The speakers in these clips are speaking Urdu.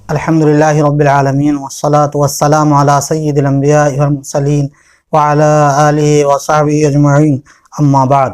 الحمدللہ رب العالمین والصلاة والسلام علی سید الانبیاء والمرسلین وعلی آلہ وصحبہ اجمعین، اما بعد۔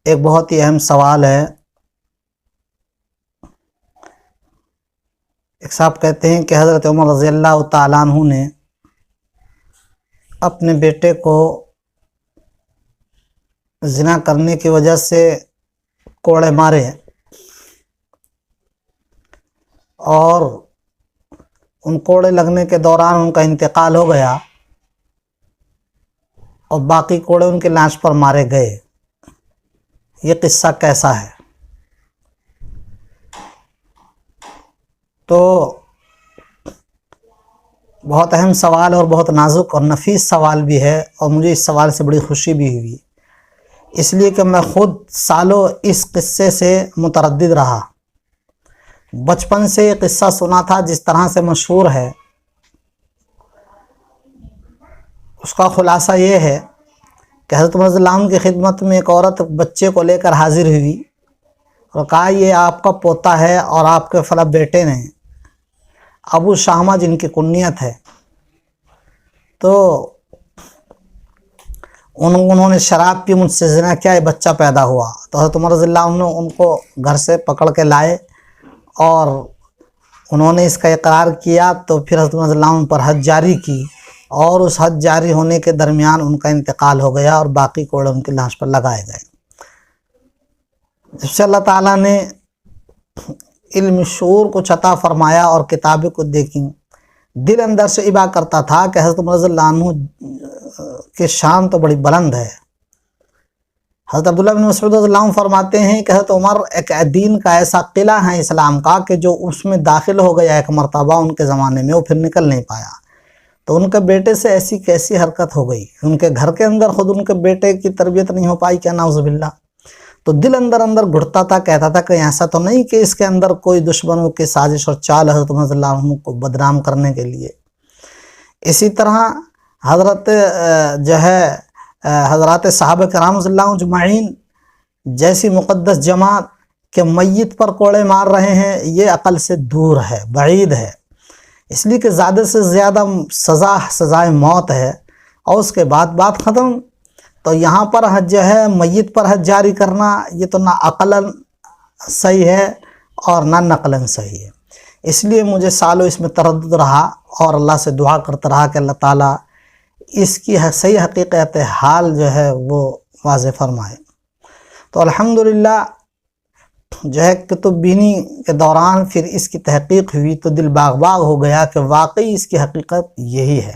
ایک بہت ہی اہم سوال ہے۔ ایک صاحب کہتے ہیں کہ حضرت عمر رضی اللہ تعالیٰ عنہ نے اپنے بیٹے کو زنا کرنے کی وجہ سے کوڑے مارے اور ان کوڑے لگنے کے دوران ان کا انتقال ہو گیا اور باقی کوڑے ان کے لاش پر مارے گئے۔ یہ قصہ کیسا ہے؟ تو بہت اہم سوال اور بہت نازک اور نفیس سوال بھی ہے، اور مجھے اس سوال سے بڑی خوشی بھی ہوئی، اس لیے کہ میں خود سالوں اس قصے سے متردد رہا۔ بچپن سے یہ قصہ سنا تھا، جس طرح سے مشہور ہے اس کا خلاصہ یہ ہے کہ حضرت عمر رضی اللہ عنہ کی خدمت میں ایک عورت بچے کو لے کر حاضر ہوئی اور کہا، یہ آپ کا پوتا ہے اور آپ کے فلاں بیٹے نے ابو شامہ جن کی کنیت ہے، تو انہوں نے شراب پی، مجھ سے زنا کیا، یہ بچہ پیدا ہوا۔ تو حضرت عمر رضی اللہ عنہ ان کو گھر سے پکڑ کے لائے اور انہوں نے اس کا اقرار کیا۔ تو پھر حضرت عمر رضی اللہ عنہ پر حد جاری کی، اور اس حد جاری ہونے کے درمیان ان کا انتقال ہو گیا اور باقی کوڑے ان کی لاش پر لگائے گئے۔ جب سے اللہ تعالیٰ نے علم شعور کو عطا فرمایا اور کتابیں کو دیکھیں، دل اندر سے ابا کرتا تھا کہ حضرت عمر رضی اللہ عنہ کی شان تو بڑی بلند ہے۔ حضرت عبداللہ بن مسعود رضی اللہ عنہ فرماتے ہیں کہ حضرت عمر ایک دین کا ایسا قلعہ ہے اسلام کا کہ جو اس میں داخل ہو گیا ایک مرتبہ ان کے زمانے میں، وہ پھر نکل نہیں پایا۔ تو ان کے بیٹے سے ایسی کیسی حرکت ہو گئی، ان کے گھر کے اندر خود ان کے بیٹے کی تربیت نہیں ہو پائی، کیا نعوذ باللہ۔ تو دل اندر گھٹتا تھا، کہتا تھا کہ ایسا تو نہیں کہ اس کے اندر کوئی دشمنوں کی سازش اور چال حضرت عمر رضی اللہ عنہ کو بدنام کرنے کے لیے۔ اسی طرح حضرت حضرات صحابہ کرام رضی اللہ اجمعین جیسی مقدس جماعت کے میت پر کوڑے مار رہے ہیں، یہ عقل سے دور ہے، بعید ہے، اس لیے کہ زیادہ سے زیادہ سزائے موت ہے، اور اس کے بعد بات ختم۔ تو یہاں پر میت پر حد جاری کرنا، یہ تو نہ عقلاً صحیح ہے اور نہ نقلاً صحیح ہے۔ اس لیے مجھے سالوں اس میں تردد رہا اور اللہ سے دعا کرتا رہا کہ اللہ تعالیٰ اس کی صحیح حقیقت حال وہ واضح فرمائے۔ تو الحمدللہ کتب بینی کے دوران پھر اس کی تحقیق ہوئی تو دل باغ باغ ہو گیا کہ واقعی اس کی حقیقت یہی ہے۔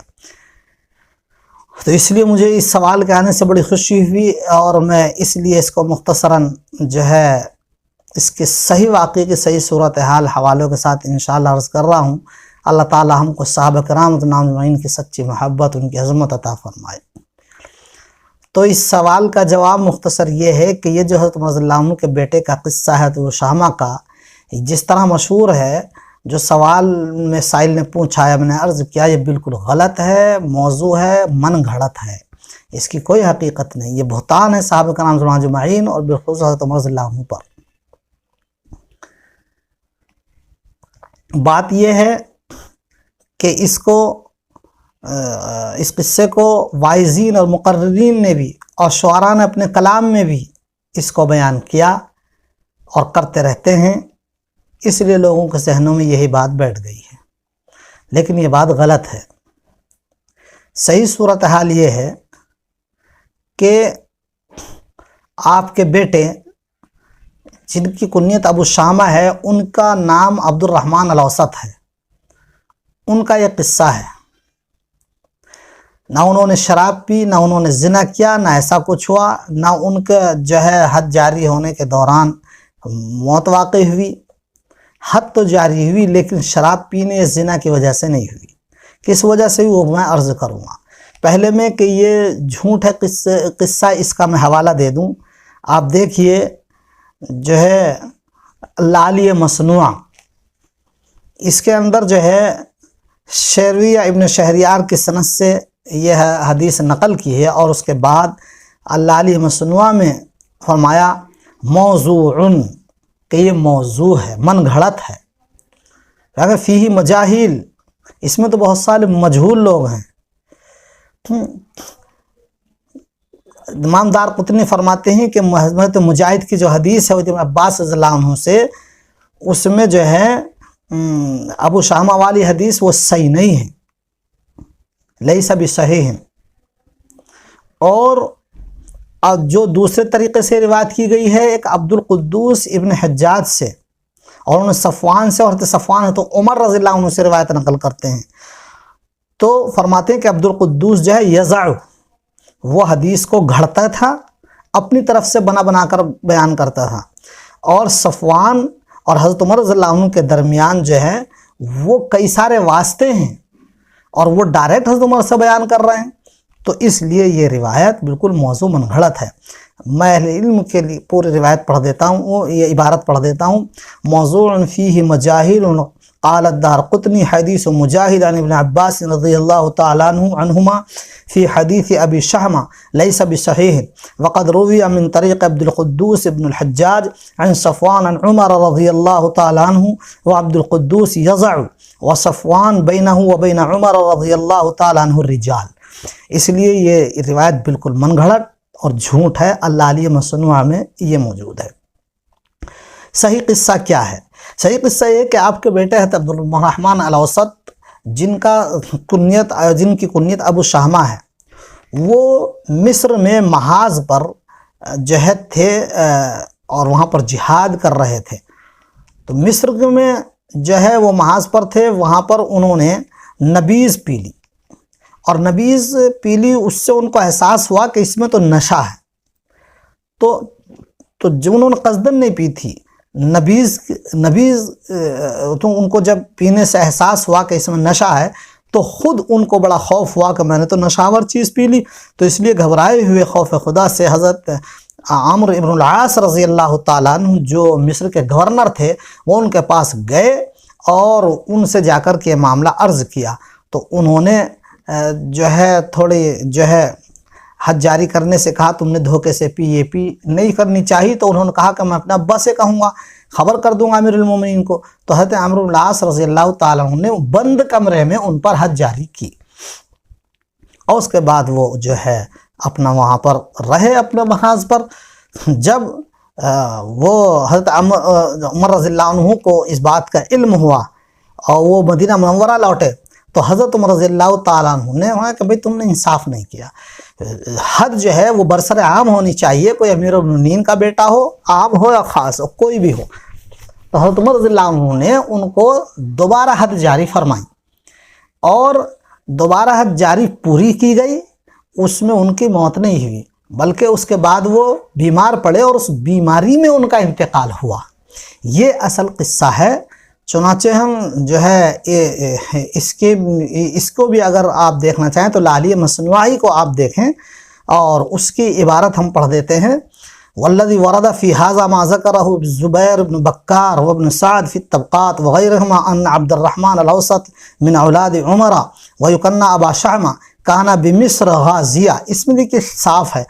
تو اس لیے مجھے اس سوال کے آنے سے بڑی خوشی ہوئی، اور میں اس لیے اس کو مختصراً اس کے صحیح واقعے کی صحیح صورتحال حوالوں کے ساتھ انشاءاللہ عرض کر رہا ہوں۔ اللہ تعالی ہم کو صحابہ کرام اجمعین کی سچی محبت، ان کی عظمت عطا فرمائے۔ تو اس سوال کا جواب مختصر یہ ہے کہ یہ جو حضرت عمر رضی اللہ عنہ کے بیٹے کا قصہ ہے تو وہ شامہ کا، جس طرح مشہور ہے، جو سوال میں سائل نے پوچھا ہے، میں نے عرض کیا، یہ بالکل غلط ہے، موضوع ہے، من گھڑت ہے، اس کی کوئی حقیقت نہیں، یہ بہتان ہے صحابہ کرام اجمعین اور بالخصوص حضرت عمر رضی اللہ عنہ پر۔ بات یہ ہے کہ اس قصے کو واعظین اور مقررین نے بھی اور شعراء نے اپنے کلام میں بھی اس کو بیان کیا اور کرتے رہتے ہیں، اس لیے لوگوں کے ذہنوں میں یہی بات بیٹھ گئی ہے، لیکن یہ بات غلط ہے۔ صحیح صورتحال یہ ہے کہ آپ کے بیٹے جن کی کنیت ابو شامہ ہے، ان کا نام عبد الرحمن الاوسط ہے۔ ان کا یہ قصہ ہے، نہ انہوں نے شراب پی، نہ انہوں نے زنا کیا، نہ ایسا کچھ ہوا، نہ ان کا حد جاری ہونے کے دوران موت واقع ہوئی۔ حد تو جاری ہوئی، لیکن شراب پینے یا زنا کی وجہ سے نہیں ہوئی۔ کس وجہ سے وہ میں عرض کروں گا۔ پہلے میں کہ یہ جھوٹ ہے قصہ، اس کا میں حوالہ دے دوں۔ آپ دیکھیے لالی مصنوعہ، اس کے اندر شیروی ابن شہریار کی سند سے یہ حدیث نقل کی ہے، اور اس کے بعد لالی مصنوعہ میں فرمایا موضوع، کہ یہ موضوع ہے، من گھڑت ہے، اگر فیہ مجاہیل، اس میں تو بہت سارے مجہول لوگ ہیں۔ امام دارقطنی فرماتے ہیں کہ حضرت مجاہد کی جو حدیث ہے ابن عباس رضی اللہ عنہ سے، اس میں جو ہے ابو شامہ والی حدیث وہ صحیح نہیں ہے، لیس بصحیح ہے۔ اور جو دوسرے طریقے سے روایت کی گئی ہے ایک عبد القدوس ابن حجاج سے، اور انہوں نے صفوان سے، اور صفوان ہے تو عمر رضی اللہ عنہ سے روایت نقل کرتے ہیں، تو فرماتے ہیں کہ عبد القدوس جو ہے یزع، وہ حدیث کو گھڑتا تھا، اپنی طرف سے بنا بنا کر بیان کرتا تھا، اور صفوان اور حضرت عمر رضی اللہ عنہ کے درمیان جو ہے وہ کئی سارے واسطے ہیں، اور وہ ڈائریکٹ حضرت عمر سے بیان کر رہے ہیں، تو اس لیے یہ روایت بالکل موضوع من گھڑت ہے۔ میں اہل علم کے لیے پوری روایت پڑھ دیتا ہوں، یہ عبارت پڑھ دیتا ہوں۔ موضوع فیہ مجاہل قال الدارقطنی حدیث مجاہد عن ابن عباس رضی اللہ تعالی عنہما فی حدیث ابی شہمہ لیس بصحیح، وقد روی من طریق عبد القدوس ابن الحجاج عن صفوان عن عمر رضی اللہ تعالی عنہ وعبد القدوس یزع وصفوان بینہ وبین عمر رضی اللہ تعالی عنہ الرجال۔ اس لیے یہ روایت بالکل من گھڑت اور جھوٹ ہے، اللہ علیہ مصنوعہ میں یہ موجود ہے۔ صحیح قصہ کیا ہے؟ صحیح قصہ یہ کہ آپ کے بیٹے حضرت عبد الرحمن الاوسط، جن کی کنیت ابو شہمہ ہے، وہ مصر میں محاذ پر جہد تھے اور وہاں پر جہاد کر رہے تھے، تو مصر میں جو ہے وہ محاذ پر تھے، وہاں پر انہوں نے نبیذ پی لی، اور نبیذ پی لی، اس سے ان کو احساس ہوا کہ اس میں تو نشہ ہے، تو جو انہوں نے قصدن نہیں پی تھی نبیذ تو ان کو جب پینے سے احساس ہوا کہ اس میں نشہ ہے تو خود ان کو بڑا خوف ہوا کہ میں نے تو نشاور چیز پی لی، تو اس لیے گھبرائے ہوئے خوف خدا سے حضرت عمرو ابن العاص رضی اللہ تعالیٰ عنہ جو مصر کے گورنر تھے، وہ ان کے پاس گئے اور ان سے جا کر کے معاملہ عرض کیا، تو انہوں نے جو ہے تھوڑی جو ہے حد جاری کرنے سے کہا تم نے دھوکے سے پی، یہ پی نہیں کرنی چاہیے، تو انہوں نے کہا کہ میں اپنے ابا سے کہوں گا، خبر کر دوں گا امیر المومنین کو، تو حضرت عمرو بن العاص رضی اللہ تعالیٰ عنہ نے بند کمرے میں ان پر حد جاری کی، اور اس کے بعد وہ جو ہے اپنا وہاں پر رہے اپنے محاذ پر۔ جب وہ حضرت عمر رضی اللہ عنہ کو اس بات کا علم ہوا اور وہ مدینہ منورہ لوٹے، تو حضرت عمر رضی اللہ تعالیٰ عنہ نے کہا کہ بھئی تم نے انصاف نہیں کیا، حد جو ہے وہ برسر عام ہونی چاہیے، کوئی امیر المومنین کا بیٹا ہو، عام ہو یا خاص ہو، کوئی بھی ہو۔ تو حضرت عمر رضی اللہ عنہ نے ان کو دوبارہ حد جاری فرمائی، اور دوبارہ حد جاری پوری کی گئی، اس میں ان کی موت نہیں ہوئی، بلکہ اس کے بعد وہ بیمار پڑے اور اس بیماری میں ان کا انتقال ہوا۔ یہ اصل قصہ ہے۔ چنانچہ ہم جو ہے اس کو بھی اگر آپ دیکھنا چاہیں تو لالیہ مصنوعی کو آپ دیکھیں، اور اس کی عبارت ہم پڑھ دیتے ہیں۔ والذی ورد فی ھذا ما ذکرہ زبیر بن بکار وابن سعد فی الطبقات وغیرہما ان عبد الرحمن الاوسط من اولاد عمر ویکنى ابا شہمہ کان بمصر غازیہ۔ اس میں دیکھیے صاف ہے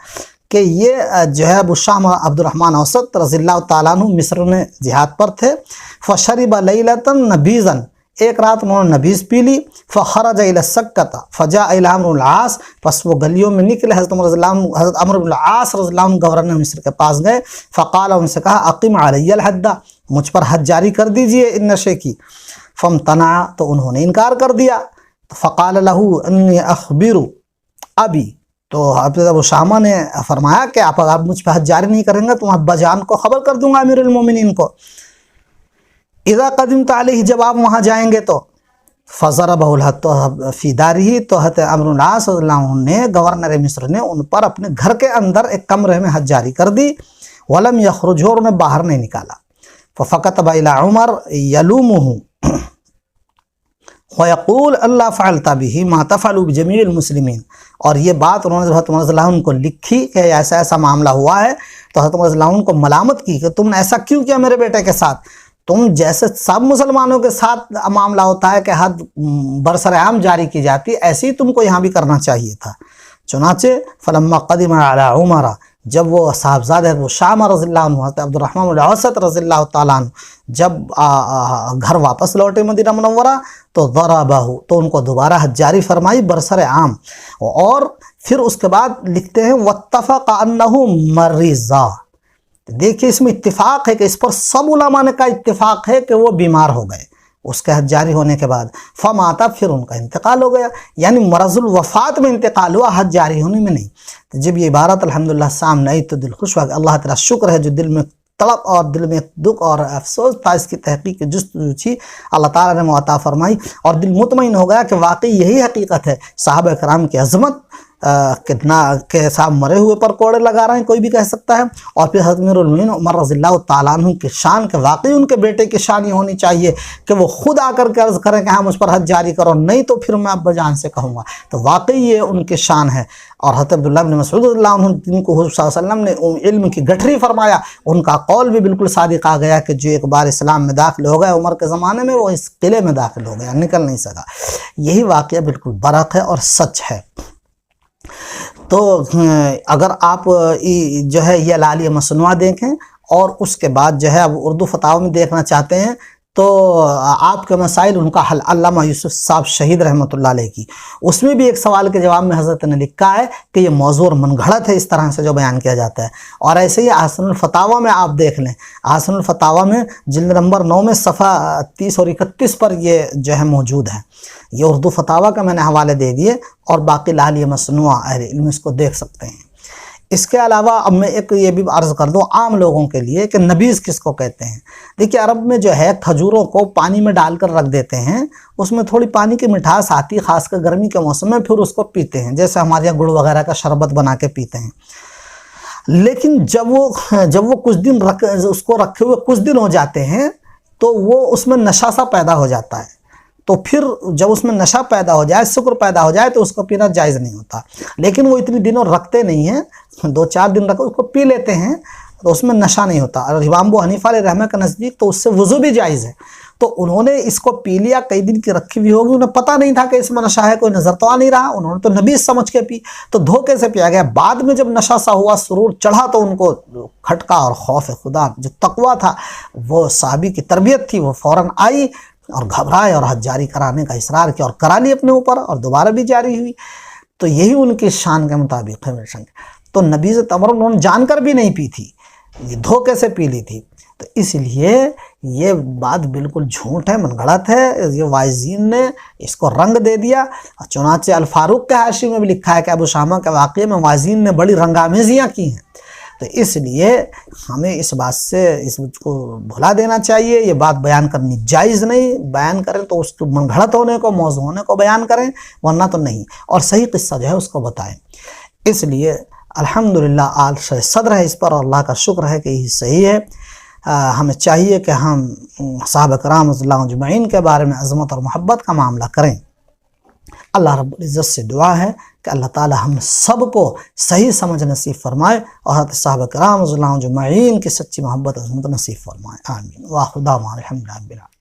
کہ یہ جو ہے ابو شہمہ عبد الرحمن اوسط رضی اللہ تعالیٰ عنہ مصر میں جہاد پر تھے۔ فشرب لیلۃ نبیذا، ایک رات انہوں نے نبیذ پی لی۔ فخرج الی السکۃ فجاء الی عمرو بن العاص، پس وہ گلیوں میں نکلے، حضرت عمرو بن العاص رضی اللہ عنہ گورنر مصر کے پاس گئے۔ فقال، ان سے کہا اقم علی الحد، مجھ پر حد جاری کر دیجئے ان نشے کی۔ فامتنع، تو انہوں نے انکار کر دیا۔ فقال له انی اخبر ابی، تو ابو شامہ نے فرمایا کہ آپ اگر مجھ پہ حد جاری نہیں کریں گے تو میں ابا جان کو خبر کر دوں گا، امیر المومنین کو۔ اذا قدمت علیہ، جب آپ وہاں جائیں گے تو فضربہ الحد فی دارہ، تو حضرت عمرو بن العاص رضی اللہ عنہ نے، گورنر مصر نے، ان پر اپنے گھر کے اندر ایک کمرے میں حد جاری کر دی۔ ولم یخرج، اور انہیں باہر نہیں نکالا۔ فکتب الی عمر یلومہ وَيَقُولُ اللہ فعلت بہ ما تفعل بجمیع المسلمین، اور یہ بات انہوں نے حضرت عمر رضی اللہ عنہ کو لکھی کہ ایسا ایسا معاملہ ہوا ہے، تو حضرت عمر رضی اللہ عنہ کو ملامت کی کہ تم نے ایسا کیوں کیا میرے بیٹے کے ساتھ، تم جیسے سب مسلمانوں کے ساتھ معاملہ ہوتا ہے کہ حد برسر عام جاری کی جاتی، ایسے ہی تم کو یہاں بھی کرنا چاہیے تھا۔ چنانچہ فلما قدم علی عمر، جب وہ صاحبزادہ وہ شامہ رضی اللہ عنہ حضرت عبد الرحمن العوسط رضی اللہ تعالیٰ عنہ جب گھر واپس لوٹے مدینہ منورہ تو ضربہ، تو ان کو دوبارہ حج جاری فرمائی برسر عام، اور پھر اس کے بعد لکھتے ہیں واتفق انہ مریضا، دیکھیے اس میں اتفاق ہے کہ اس پر سب علماء نے کا اتفاق ہے کہ وہ بیمار ہو گئے اس کے حج جاری ہونے کے بعد، فماتا، پھر ان کا انتقال ہو گیا، یعنی مرض الوفات میں انتقال ہوا، حج جاری ہونے میں نہیں۔ تو جب یہ عبارت الحمدللہ سامنے آئی تو دل خوش ہوا کہ اللہ تعالیٰ شکر ہے جو دل میں تڑپ اور دل میں دکھ اور افسوس تھا اس کی تحقیق کی جستجو تھی، اللہ تعالیٰ نے عطا فرمائی، اور دل مطمئن ہو گیا کہ واقعی یہی حقیقت ہے، صحابہ کرام کی عظمت کتنا کے ساتھ مرے ہوئے پر کوڑے لگا رہے ہیں کوئی بھی کہہ سکتا ہے، اور پھر حضرت امیر المومنین عمر رضی اللہ تعالیٰ عنہ کی شان کہ واقعی ان کے بیٹے کی شان یہ ہونی چاہیے کہ وہ خود آ کر کے عرض کریں کہ ہاں مجھ پر حج جاری کرو، نہیں تو پھر میں ابا جان سے کہوں گا، تو واقعی یہ ان کی شان ہے۔ اور حضرت عبداللہ بن مسعود رضی اللہ عنہ جن کو حضور صلی اللہ علیہ وسلم نے علم کی گٹھری فرمایا، ان کا قول بھی بالکل صادق آ گیا کہ جو ایک بار اسلام میں داخل ہو گیا عمر کے زمانے میں، وہ اس قلعے میں داخل ہو گیا، نکل نہیں سکا۔ یہی واقعہ بالکل برحق ہے اور سچ ہے۔ تو اگر آپ جو ہے یہ لالیہ مصنوعہ دیکھیں اور اس کے بعد جو ہے اب اردو فتاوی میں دیکھنا چاہتے ہیں تو آپ کے مسائل ان کا حل علامہ یوسف صاحب شہید رحمۃ اللہ علیہ کی، اس میں بھی ایک سوال کے جواب میں حضرت نے لکھا ہے کہ یہ موضوع اور من گھڑت ہے اس طرح سے جو بیان کیا جاتا ہے۔ اور ایسے ہی احسن الفتاویٰ میں آپ دیکھ لیں، احسن الفتاویٰ میں جلد نمبر 9 میں صفحہ 30 اور 31 پر یہ جو ہے موجود ہے۔ یہ اردو فتاویٰ کا میں نے حوالے دے دیے، اور باقی لالیہ مصنوعہ اہل علم اس کو دیکھ سکتے ہیں۔ اس کے علاوہ اب میں ایک یہ بھی عرض کر دوں عام لوگوں کے لیے کہ نبیذ کس کو کہتے ہیں۔ دیکھیے عرب میں جو ہے کھجوروں کو پانی میں ڈال کر رکھ دیتے ہیں، اس میں تھوڑی پانی کی مٹھاس آتی، خاص کر گرمی کے موسم میں، پھر اس کو پیتے ہیں، جیسے ہمارے یہاں گڑ وغیرہ کا شربت بنا کے پیتے ہیں۔ لیکن جب وہ کچھ دن اس کو رکھے ہوئے کچھ دن ہو جاتے ہیں تو وہ اس میں نشہ سا پیدا ہو جاتا ہے، تو پھر جب اس میں نشہ پیدا ہو جائے، سکر پیدا ہو جائے تو اس کو پینا جائز نہیں ہوتا۔ لیکن وہ اتنی دنوں رکھتے نہیں ہیں، 2-4 دن رکھو اس کو پی لیتے ہیں تو اس میں نشہ نہیں ہوتا۔ اور امام ابو حنیفہ علیہ رحمہ کے نزدیک تو اس سے وضو بھی جائز ہے، تو انہوں نے اس کو پی لیا، کئی دن کی رکھی ہوئی ہوگی، انہیں پتہ نہیں تھا کہ اس میں نشہ ہے، کوئی نظر تو آ نہیں رہا، انہوں نے تو نبیذ سمجھ کے پی، تو دھوکے سے پیا گیا۔ بعد میں جب نشہ سا ہوا، سرور چڑھا، تو ان کو کھٹکا اور خوف خدا جو تقویٰ تھا، وہ صحابی کی تربیت تھی، وہ فوراً آئی اور گھبرائے اور حج جاری کرانے کا اصرار کیا اور کرا لی اپنے اوپر، اور دوبارہ بھی جاری ہوئی۔ تو یہی ان کی شان کے مطابق ہے۔ تو نبیذ تمر انہوں نے جان کر بھی نہیں پی تھی، یہ دھوکے سے پی لی تھی، تو اس لیے یہ بات بالکل جھوٹ ہے، من گھڑت ہے۔ یہ واعظین نے اس کو رنگ دے دیا، چنانچہ الفاروق کے حاشی میں بھی لکھا ہے کہ ابو شامہ کے واقعے میں واعظین نے بڑی رنگامیزیاں کی ہیں۔ تو اس لیے ہمیں اس بات سے اس کو بھلا دینا چاہیے، یہ بات بیان کرنی جائز نہیں، بیان کریں تو اس کو من گھڑت ہونے کو، موضوع ہونے کو بیان کریں، ورنہ تو نہیں، اور صحیح قصہ جو ہے اس کو بتائیں۔ اس لیے الحمدللہ آج صدر ہے اس پر، اور اللہ کا شکر ہے کہ یہ صحیح ہے۔ ہمیں چاہیے کہ ہم صحابہ کرام رضی اللہ اجمعین کے بارے میں عظمت اور محبت کا معاملہ کریں۔ اللہ رب العزت سے دعا ہے کہ اللہ تعالی ہم سب کو صحیح سمجھ نصیب فرمائے، اور حضرت صحابہ کرام رضی اللہ اجمعین کی سچی محبت عظمت نصیب فرمائے، آمین۔ وآخر دعوانا الحمدللہ رب العالمین۔